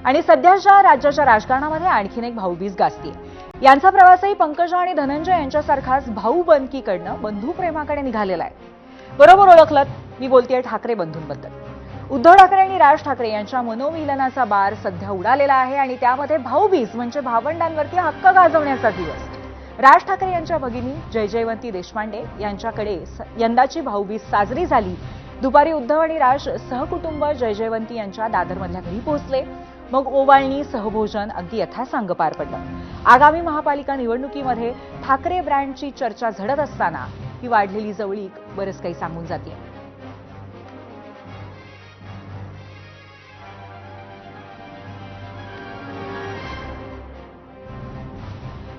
आणि सध्याच्या राज्याच्या राजकारणामध्ये आणखीन एक भाऊबीज गाजतीये. यांचा प्रवासही पंकजा आणि धनंजय यांच्यासारखाच भाऊबंदकीकडनं बंधुप्रेमाकडे निघालेला आहे. बरोबर ओळखलत, मी बोलतेय ठाकरे बंधूंबद्दल. उद्धव ठाकरे आणि राज ठाकरे यांच्या मनोमिलनाचा बार सध्या उडालेला आहे आणि त्यामध्ये भाऊबीज म्हणजे भावंडांवरती हक्क गाजवण्याचा दिवस. राज ठाकरे यांच्या भगिनी जयजयवंती देशपांडे यांच्याकडे यंदाची भाऊबीज साजरी झाली. दुपारी उद्धव आणि राज सहकुटुंब जयजयवंती यांच्या दादरमधल्या घरी पोहोचले. मग ओवाळणी सहभोजन अगदी यथासांग पार पडलं. आगामी महापालिका निवडणुकीमध्ये ठाकरे ब्रँडची चर्चा झडत असताना ही वाढलेली जवळीक बरंच काही सांगून जाते.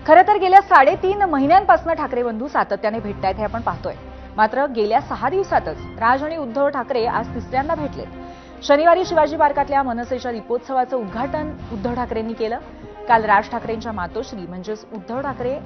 खरं तर गेल्या 3.5 महिन्यांपासून ठाकरे बंधू सातत्याने भेटतायत हे आपण पाहतोय. मात्र गेल्या 6 दिवसातच राज आणि उद्धव ठाकरे आज तिसऱ्यांदा भेटलेत. शनिवारी शिवाजी पार्कातल्या मनसेच्या दीपोत्सवाचं उद्घाटन उद्धव ठाकरेंनी केलं. काल राज ठाकरेंच्या मातोश्री म्हणजेच उद्धव ठाकरे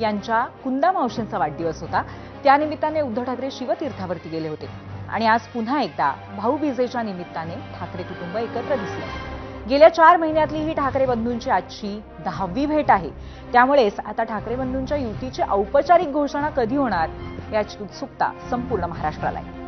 यांच्या कुंदा मावशींचा वाढदिवस होता. त्यानिमित्ताने उद्धव ठाकरे शिवतीर्थावरती गेले होते आणि आज पुन्हा एकदा भाऊबीजेच्या निमित्ताने ठाकरे कुटुंब एकत्र दिसलं. गेल्या 4 महिन्यातली ही ठाकरे बंधूंची आजची 10वी भेट आहे. त्यामुळेच आता ठाकरे बंधूंच्या युतीची औपचारिक घोषणा कधी होणार याची उत्सुकता संपूर्ण महाराष्ट्राला आहे.